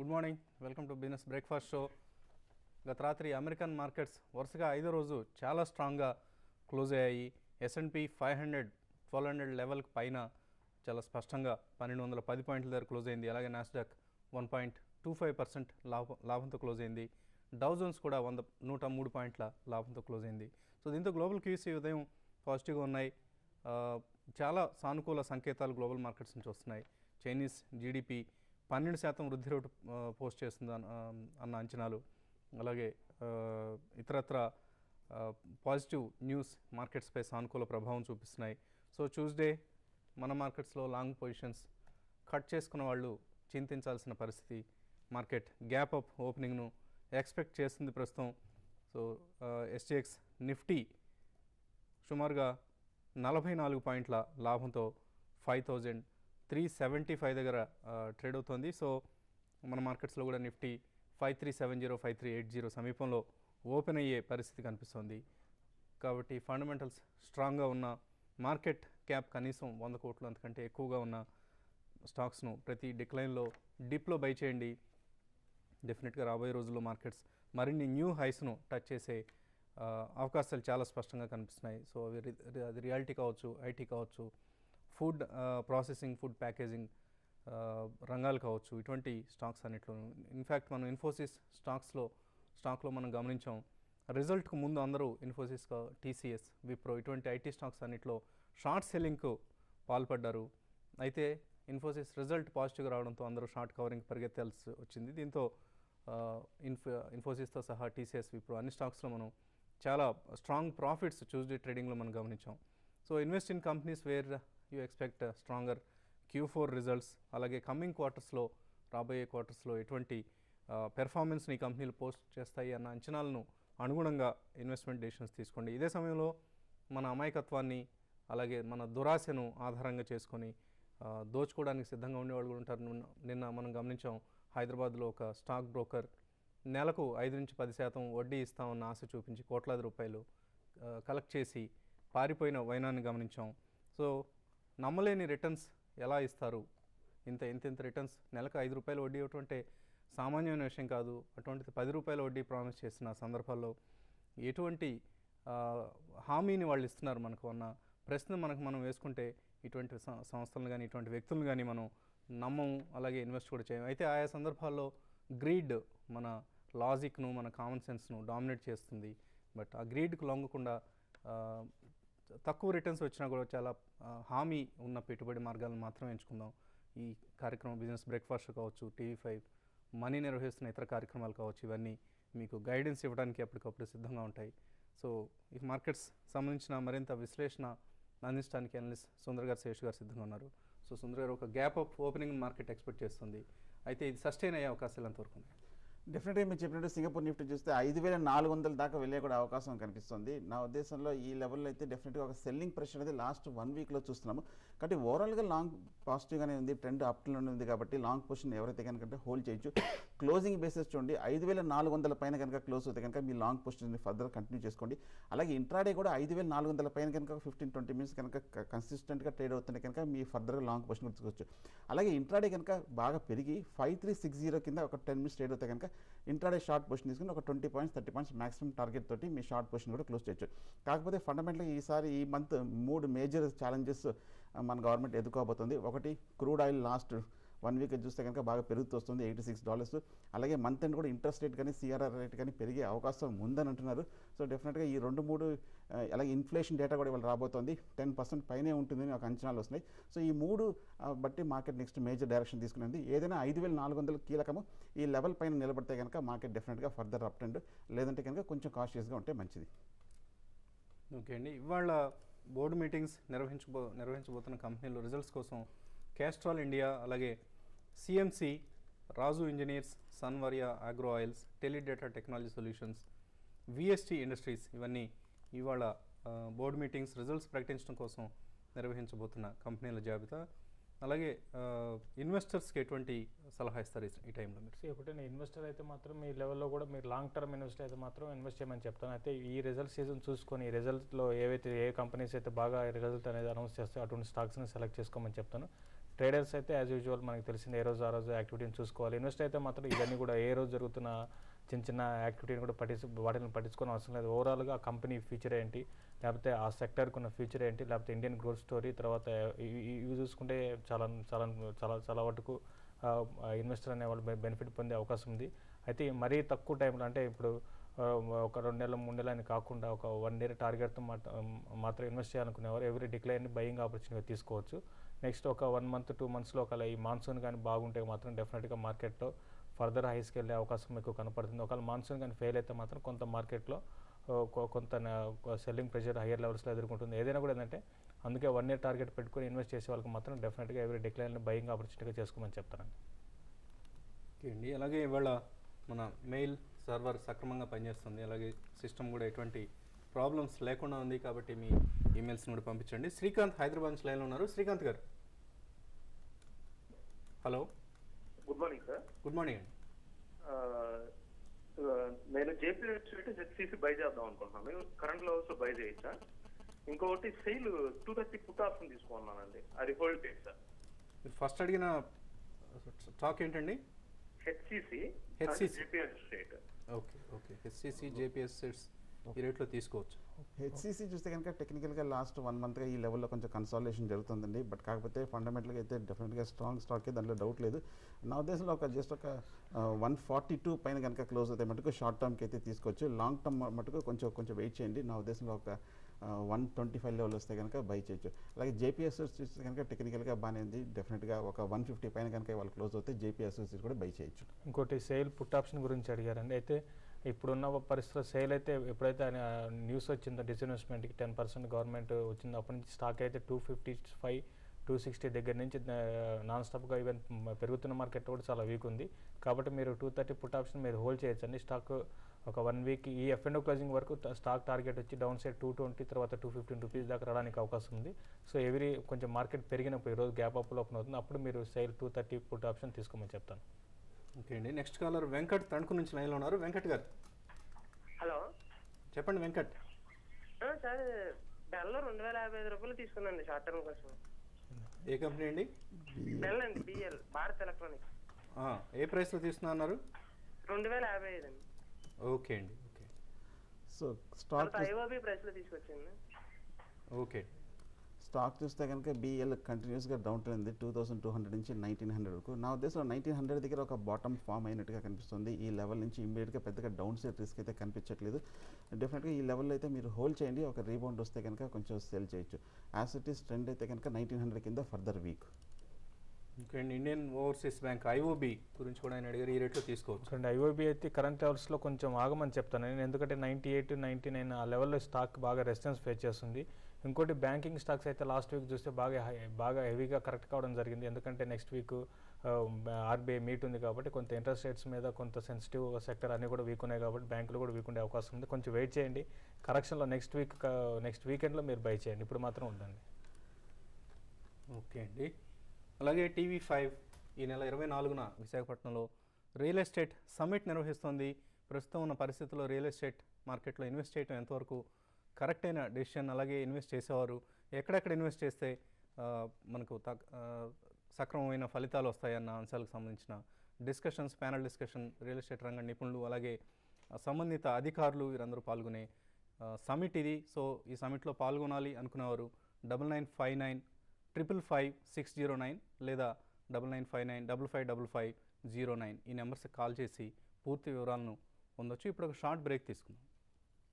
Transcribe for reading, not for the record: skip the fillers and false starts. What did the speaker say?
Good morning, welcome to business breakfast show. గత రాత్రి American markets వరుసగా 5వ రోజు చాలా స్ట్రాంగ్గా క్లోజ్ అయ్యాయి. S&P 500 1200 లెవెల్కి పైన చాలా స్పష్టంగా 1210 పాయింట్ల దగ్గర క్లోజ్ అయింది. అలాగే నాస్డాక్ 1.25% లాభంతో క్లోజ్ అయింది. డౌ జోన్స్ కూడా 103 పాయింట్ల లాభంతో క్లోజ్ అయింది. సో దీంతో గ్లోబల్ క్యూసీ ఉదయం పాజిటివ్గా ఉన్నాయి. చాలా సానుకూల సంకేతాలు గ్లోబల్ మార్కెట్స్ నుంచి వస్తున్నాయి. చైనీస్ జీడిపి 12% వృద్ధి రేటు పోస్ట్ చేస్తుంది అన్న అంచనాలు, అలాగే ఇతరత్ర పాజిటివ్ న్యూస్ మార్కెట్స్పై సానుకూల ప్రభావం చూపిస్తున్నాయి. సో ట్యూస్డే మన మార్కెట్స్లో లాంగ్ పొజిషన్స్ కట్ చేసుకున్న వాళ్ళు చింతించాల్సిన పరిస్థితి. మార్కెట్ గ్యాప్ అప్ ఓపెనింగ్ను ఎక్స్పెక్ట్ చేస్తుంది ప్రస్తుతం. సో SGX నిఫ్టీ సుమారుగా 44 పాయింట్ల లాభంతో 5375 దగ్గర ట్రేడ్ అవుతుంది. సో మన మార్కెట్స్లో కూడా నిఫ్టీ 5370 5380 సమీపంలో ఓపెన్ అయ్యే పరిస్థితి కనిపిస్తుంది. కాబట్టి ఫండమెంటల్స్ స్ట్రాంగ్గా ఉన్న మార్కెట్ క్యాప్ కనీసం 100 కోట్లు అంతకంటే ఎక్కువగా ఉన్న స్టాక్స్ను ప్రతి డిప్లో బై చేయండి. డెఫినెట్గా రాబోయే రోజుల్లో మార్కెట్స్ మరిన్ని న్యూ హైస్ను టచ్ చేసే అవకాశాలు చాలా స్పష్టంగా కనిపిస్తున్నాయి. సో అది రియాలిటీ కావచ్చు, ఐటీ కావచ్చు, ఫుడ్ ప్రాసెసింగ్, ఫుడ్ ప్యాకేజింగ్ రంగాలు కావచ్చు, ఇటువంటి స్టాక్స్ అన్నిట్లో. ఇన్ఫ్యాక్ట్ మనం ఇన్ఫోసిస్ స్టాక్లో మనం గమనించాం, రిజల్ట్కు ముందు అందరూ ఇన్ఫోసిస్, TCS, విప్రో ఇటువంటి ఐటీ స్టాక్స్ అన్నిట్లో షార్ట్ సెల్లింగ్కు పాల్పడ్డారు. అయితే ఇన్ఫోసిస్ రిజల్ట్ పాజిటివ్గా రావడంతో అందరూ షార్ట్ కవరింగ్ పరిగెత్తాల్సి వచ్చింది. దీంతో ఇన్ఫోసిస్తో సహా TCS, విప్రో అన్ని స్టాక్స్లో మనం చాలా స్ట్రాంగ్ ప్రాఫిట్స్ ట్యూస్డే ట్రేడింగ్లో మనం గమనించాం. So invest in companies where you expect stronger Q4 results, అలాగే కమింగ్ క్వార్టర్స్లో, రాబోయే క్వార్టర్స్లో ఎటువంటి పెర్ఫార్మెన్స్ని ఈ కంపెనీలు పోస్ట్ చేస్తాయి అన్న అంచనాలను అనుగుణంగా ఇన్వెస్ట్మెంట్ డెసిషన్స్ తీసుకోండి. ఇదే సమయంలో మన అమాయకత్వాన్ని, అలాగే మన దురాశను ఆధారంగా చేసుకొని దోచుకోవడానికి సిద్ధంగా ఉండేవాళ్ళు కూడా ఉంటారు. నిన్న మనం గమనించాం, హైదరాబాద్లో ఒక స్టాక్ బ్రోకర్ నెలకు 5-10% వడ్డీ ఇస్తామన్న ఆశ చూపించి కోట్లాది రూపాయలు కలెక్ట్ చేసి పారిపోయిన వైనాన్ని గమనించాం. సో నమ్మలేని రిటర్న్స్ ఎలా ఇస్తారు? ఇంత రిటర్న్స్, నెలకు 5 రూపాయలు వడ్డీ ఇవ్వటం అంటే సామాన్యమైన విషయం కాదు. అటువంటిది 10 రూపాయల వడ్డీ ప్రామిస్ చేసిన సందర్భాల్లో ఎటువంటి హామీని వాళ్ళు ఇస్తున్నారు మనకు అన్న ప్రశ్న మనం వేసుకుంటే ఇటువంటి సంస్థలను కానీ, ఇటువంటి వ్యక్తులను కానీ మనం నమ్మము, అలాగే ఇన్వెస్ట్ కూడా చేయము. అయితే ఆయా సందర్భాల్లో గ్రీడ్ మన లాజిక్ను, మన కామన్ సెన్స్ను డామినేట్ చేస్తుంది. బట్ ఆ గ్రీడ్కు లొంగకుండా తక్కువ రిటర్న్స్ వచ్చినా కూడా చాలా హామీ ఉన్న పెట్టుబడి మార్గాలను మాత్రమే ఎంచుకుందాం. ఈ కార్యక్రమం బిజినెస్ బ్రేక్ఫాస్ట్ కావచ్చు, TV5 మనీ నిర్వహిస్తున్న ఇతర కార్యక్రమాలు కావచ్చు, ఇవన్నీ మీకు గైడెన్స్ ఇవ్వడానికి ఎప్పటికప్పుడు సిద్ధంగా ఉంటాయి. సో ఈ మార్కెట్స్ సంబంధించిన మరింత విశ్లేషణ అందించడానికి అనలిస్ట్ సుందర్ గారు, శేష్ గారు సిద్ధంగా ఉన్నారు. సో సుందర్ గారు, ఒక gap up opening market expect చేస్తుంది. అయితే ఇది సస్టైన్ అయ్యే అవకాశాలు ఎంతవరకు ఉన్నాయి? డెఫినెట్గా మీరు చెప్పినట్టు సింగపూర్ నిఫ్టీ చూస్తే 5400 దాకా వెళ్ళే కూడా అవకాశం కనిపిస్తుంది. నా ఉద్దేశంలో ఈ లెవెల్లో అయితే డెఫినెట్గా ఒక సెల్లింగ్ ప్రెషర్ అనేది లాస్ట్ 1 వీక్లో చూస్తున్నాము. కాబట్టి ఓవరాల్గా లాంగ్ పాజిటివ్గానే ఉంది, ట్రెండ్ అప్లోనే ఉంది. కాబట్టి లాంగ్ పొజిషన్ ఎవరైతే కనుక హోల్డ్ చేయొచ్చు. క్లోజింగ్ బేసిస్ చూడండి, 5400 పైన కనుక క్లోజ్ అవుతే కనుక మీ లాంగ్ పొజిషన్ ఫర్దర్ కంటిన్యూ చేసుకోండి. అలాగే ఇంట్రాడే కూడా 5400 పైన కనుక 15-20 మినిట్స్ కనుక కన్సిస్టెంట్గా ట్రేడ్ అవుతుంటే కనుక మీ ఫర్దర్గా లాంగ్ పొజిషన్ తీసుకోవచ్చు. అలాగే ఇంట్రాడే కనుక బాగా పెరిగి 5360 కింద ఒక 10 మినిట్స్ ట్రేడ్ అవుతే కనుక ఇంట్రాడే షార్ట్ పొజిషన్ తీసుకుని ఒక 20 పాయింట్స్ 30 పాయింట్స్ మాక్సిమం టార్గెట్ తోటి మీ షార్ట్ పొజిషన్ కూడా క్లోజ్ చేయొచ్చు. కాకపోతే ఫండమెంటల్గా ఈసారి ఈ మంత్ 3 మేజర్ ఛాలెంజెస్ మన గవర్నమెంట్ ఎదుర్కోబోతుంది. ఒకటి, క్రూడ్ ఆయిల్ లాస్ట్ 1 వీక్ చూస్తే కనుక బాగా పెరుగుతూ వస్తుంది, $86. అలాగే మంత్ ఎండ్ కూడా ఇంట్రెస్ట్ రేట్ కానీ, CRR రేట్ కానీ పెరిగే అవకాశం ఉందని అంటున్నారు. సో డెఫినెట్గా ఈ 2-3 అలాగే ఇన్ఫ్లేషన్ డేటా కూడా ఇవాళ రాబోతోంది, 10% పైనే ఉంటుందని ఒక అంచనాలు వస్తున్నాయి. సో ఈ 3 బట్టి మార్కెట్ నెక్స్ట్ మేజర్ డైరెక్షన్ తీసుకునేది. ఏదైనా 5400 కీలకము. ఈ లెవెల్ పైన నిలబడితే కనుక మార్కెట్ డెఫినెట్గా ఫర్దర్ అప్ ట్రెండ్, లేదంటే కనుక కొంచెం కాషియస్గా ఉంటే మంచిది. ఓకే అండి, ఇవాళ బోర్డు మీటింగ్స్ నిర్వహించబోతున్న కంపెనీలు రిజల్ట్స్ కోసం క్యాస్ట్రాల్ ఇండియా, అలాగే CMC, Raju engineers, Sanwariya agro oils, Teledata technology solutions, VST industries ఇవన్నీ ఇవాళ బోర్డు మీటింగ్స్ రిజల్ట్స్ ప్రకటించడం కోసం నిర్వహించబోతున్న కంపెనీల జాబితా. అలాగే ఇన్వెస్టర్స్కి ఎటువంటి సలహా ఇస్తారు ఈ టైంలో మీరు? ఒకటే ఇన్వెస్టర్ అయితే మాత్రం ఈ లెవెల్లో కూడా మీరు లాంగ్ టర్మ్ ఇన్వెస్టర్ అయితే మాత్రం ఇన్వెస్ట్ చేయమని చెప్తాను. అయితే ఈ రిజల్ట్ సీజన్ చూసుకొని ఈ రిజల్ట్లో ఏ కంపెనీస్ అయితే బాగా రిజల్ట్ అనేది అనౌన్స్ చేస్తాయో అటువంటి స్టాక్స్ని సెలెక్ట్ చేసుకోమని చెప్తాను. ట్రేడర్స్ అయితే యాజ్ యూజువల్ మనకి తెలిసింది ఏ రోజు ఆ రోజు యాక్టివిటీని చూసుకోవాలి. ఇన్వెస్ట్ అయితే మాత్రం ఇవన్నీ కూడా ఏ రోజు జరుగుతున్న చిన్న యాక్టివిటీని కూడా వాటిని పట్టించుకోవడం అవసరం లేదు. ఓవరాల్గా ఆ కంపెనీ ఫ్యూచర్ ఏంటి, లేకపోతే ఆ సెక్టర్కి ఉన్న ఫ్యూచర్ ఏంటి, లేకపోతే ఇండియన్ గ్రోత్ స్టోరీ, తర్వాత ఇవి చూసుకుంటే చాలా చాలా చాలా చాలా వరకు ఇన్వెస్టర్ అనేవాళ్ళు బెనిఫిట్ పొందే అవకాశం ఉంది. అయితే మరీ తక్కువ టైంలో అంటే ఇప్పుడు ఒక 2 నెలలు 3 నెలలు అని కాకుండా ఒక 1 ఇయర్ టార్గెట్తో మాత్రం ఇన్వెస్ట్ చేయాలనుకునేవారు ఎవ్రీ డిక్లైన్ని బయింగ్ ఆపర్చునిటీగా తీసుకోవచ్చు. నెక్స్ట్ ఒక 1 మంత్ 2 మంత్స్లో ఒకవేళ ఈ మాన్సూన్ కానీ బాగుంటే మాత్రం డెఫినెట్గా మార్కెట్లో ఫర్దర్ హైస్కి వెళ్ళే అవకాశం ఎక్కువ కనపడుతుంది. ఒకవేళ మాన్సూన్ కానీ ఫెయిల్ అయితే మాత్రం కొంత మార్కెట్లో కొంత సెల్లింగ్ ప్రెషర్ హయ్యర్ లెవెల్స్లో ఎదుర్కొంటుంది. ఏదైనా కూడా ఏంటంటే అందుకే 1 ఇయర్ టార్గెట్ పెట్టుకుని ఇన్వెస్ట్ చేసే వాళ్ళకి మాత్రం డెఫినెట్గా ఎవ్రీ డిక్లైన్ని బయింగ్ ఆపర్చునిటీగా చేసుకోమని చెప్తానండి. ఓకే అండి. అలాగే ఇవాళ మన మెయిల్ సర్వర్ సక్రమంగా పనిచేస్తుంది, అలాగే సిస్టమ్ కూడా ఎటువంటి ప్రాబ్లమ్స్ లేకుండా ఉంది, కాబట్టి మీ ఈమెయిల్స్ని కూడా పంపించండి. శ్రీకాంత్ హైదరాబాద్ నుంచి లైన్లో ఉన్నారు. శ్రీకాంత్ గారు, hello. Good morning sir. Good morning అండి. నేను జేపీ హెచ్సిసి బై చేద్దాం అనుకుంటున్నాను. కరెంట్ లెవెల్స్ లో బై చేయొచ్చా? ఇంకొకటి సెయిల్ 230 పుట్ ఆప్షన్ తీసుకున్నానండి, అది హోల్డ్ చేయొచ్చా? మీరు ఫస్ట్ అడిగిన స్టాక్ ఏంటండి? HCC JPS state. Okay okay, HCC JPS sets ఈ రేట్లో తీసుకోవచ్చు. హెచ్సిసి చూస్తే కనుక టెక్నికల్గా లాస్ట్ 1 మంత్గా ఈ లెవెల్లో కొంచెం కన్సాలిడేషన్ జరుగుతుందండి. బట్ కాకపోతే ఫండమెంటల్గా అయితే డెఫినెట్గా స్ట్రాంగ్ స్టాకే, దాంట్లో డౌట్ లేదు. నా ఉద్దేశంలో ఒక 142 పైన కనుక క్లోజ్ అవుతాయి మటుకు షార్ట్ టర్మ్కి అయితే తీసుకోవచ్చు. లాంగ్ టర్మ్ మటుకు కొంచెం వెయిట్ చేయండి. నా ఉద్దేశంలో ఒక 125 లెవెల్ వస్తే కనుక బై చేయొచ్చు. అలాగే జేపీఎస్ చూస్తే కనుక టెక్నికల్గా బాగానే ఉంది. డెఫినెట్గా ఒక 150 పైన కనుక వాళ్ళు క్లోజ్ అవుతే జేపీఎస్ కూడా బై చేయొచ్చు. ఇంకోటి సేల్ పుట్ ఆప్షన్ గురించి అడిగారండి. అయితే ఇప్పుడున్న పరిస్థితుల్లో సేల్ అయితే ఎప్పుడైతే న్యూస్ వచ్చిందో డిస్ఇన్వెస్ట్మెంట్కి 10% గవర్నమెంట్ వచ్చిందో అప్పటి నుంచి స్టాక్ అయితే 255 260 దగ్గర నుంచి నాన్ స్టాప్గా ఈవెన్ పెరుగుతున్న మార్కెట్ కూడా చాలా వీక్ ఉంది. కాబట్టి మీరు 230 పుట్ ఆప్షన్ మీరు హోల్డ్ చేయొచ్చండి. స్టాక్ ఒక 1 వీక్ ఈ F&O క్లోజింగ్ వరకు స్టాక్ టార్గెట్ వచ్చి డౌన్ సైడ్ 220 తర్వాత 215 రూపీస్ దాకా రావడానికి అవకాశం ఉంది. సో కొంచెం మార్కెట్ పెరిగినప్పుడు ఈరోజు గ్యాప్ అప్ ఓపెన్ అవుతుంది, అప్పుడు మీరు సేల్ 230 పుట్ ఆప్షన్ తీసుకోమని చెప్తాను. ఓకే అండి. నెక్స్ట్ కాలర్ వెంకట్ తణుకు నుంచి లైన్లో ఉన్నారు. వెంకట్ గారు, హలో చెప్పండి. వెంకట్ సార్, బెల్లో 2055 రూపాయలు తీసుకుందండి షార్ట్ టర్మ్ కోసం. ఏ కంపెనీ అండి? బెల్ అండి, బిఎల్ భారత్ ఎలక్ట్రానిక్స్. ఏ ప్రైస్లో తీసుకున్నారు? 2055 అండి. ఓకే అండి. Okay, so stock IOB price లో తీసుకొచ్చింది. ఓకే. స్టాక్ చూస్తే కనుక బిఎల్ కంటిన్యూస్గా డౌన్ ట్రెండ్ 2200 నుంచి 1900 వరకు. నా ఉద్దేశంలో 1900 దగ్గర ఒక బాటమ్ ఫామ్ అయినట్టుగా కనిపిస్తుంది. ఈ లెవెల్ నుంచి ఇమీడియట్గా పెద్దగా డౌన్ సైడ్ రిస్క్ అయితే కనిపించట్లేదు. డెఫినెట్గా ఈ లెవెల్లో అయితే మీరు హోల్డ్ చేయండి. ఒక రీబౌండ్ వస్తే కనుక కొంచెం సెల్ చేయొచ్చు. యాజ్ ఇట్ ఈస్ ట్రెండ్ అయితే కనుక 1900 కింద ఫర్దర్ వీక్. ఓకే అండి. ఇండియన్ ఓవర్సీస్ బ్యాంక్ ఐఓబి గురించి కూడా ఆయన అడిగారు, ఈ రేట్లో తీసుకోవచ్చు. అండ్ ఐఓబి అయితే కరెంట్ లెవెల్స్లో కొంచెం ఆగమని చెప్తాను నేను, ఎందుకంటే 98 99 ఆ లెవెల్లో స్టాక్ బాగా రెసిస్టెన్స్ ఫేస్ చేస్తుంది. ఇంకోటి బ్యాంకింగ్ స్టాక్స్ అయితే లాస్ట్ వీక్ చూస్తే బాగా హెవీగా కరెక్ట్ కావడం జరిగింది. ఎందుకంటే నెక్స్ట్ వీక్ ఆర్బీఐ మీట్ ఉంది కాబట్టి కొంత ఇంట్రెస్ట్ రేట్స్ మీద కొంత సెన్సిటివ్ సెక్టర్ అన్నీ కూడా వీక్ ఉన్నాయి కాబట్టి బ్యాంకులు కూడా వీక్ ఉండే అవకాశం ఉంది. కొంచెం వెయిట్ చేయండి. కరెక్షన్లో నెక్స్ట్ వీకెండ్లో మీరు బై చేయండి, ఇప్పుడు మాత్రం ఉండండి. ఓకే అండి. అలాగే టీవీ5 ఈ నెల 24న విశాఖపట్నంలో రియల్ ఎస్టేట్ సమ్మిట్ నిర్వహిస్తోంది. ప్రస్తుతం ఉన్న పరిస్థితుల్లో రియల్ ఎస్టేట్ మార్కెట్లో ఇన్వెస్ట్ చేయడం ఎంతవరకు కరెక్ట్ అయిన డెసిషన్, అలాగే ఇన్వెస్ట్ చేసేవారు ఎక్కడెక్కడ ఇన్వెస్ట్ చేస్తే మనకు సక్రమమైన ఫలితాలు వస్తాయన్న అంశాలకు సంబంధించిన discussions, panel discussion real estate రంగ నిపుణులు అలాగే సంబంధిత అధికారులు వీరందరూ పాల్గొనే సమ్మిట్ ఇది. సో ఈ సమ్మిట్లో పాల్గొనాలి అనుకునేవారు 9959 555 609 లేదా 9959 5555 09 ఈ నెంబర్స్కి కాల్ చేసి పూర్తి వివరాలను పొందొచ్చు. ఇప్పుడు ఒక షార్ట్ బ్రేక్ తీసుకుందాం.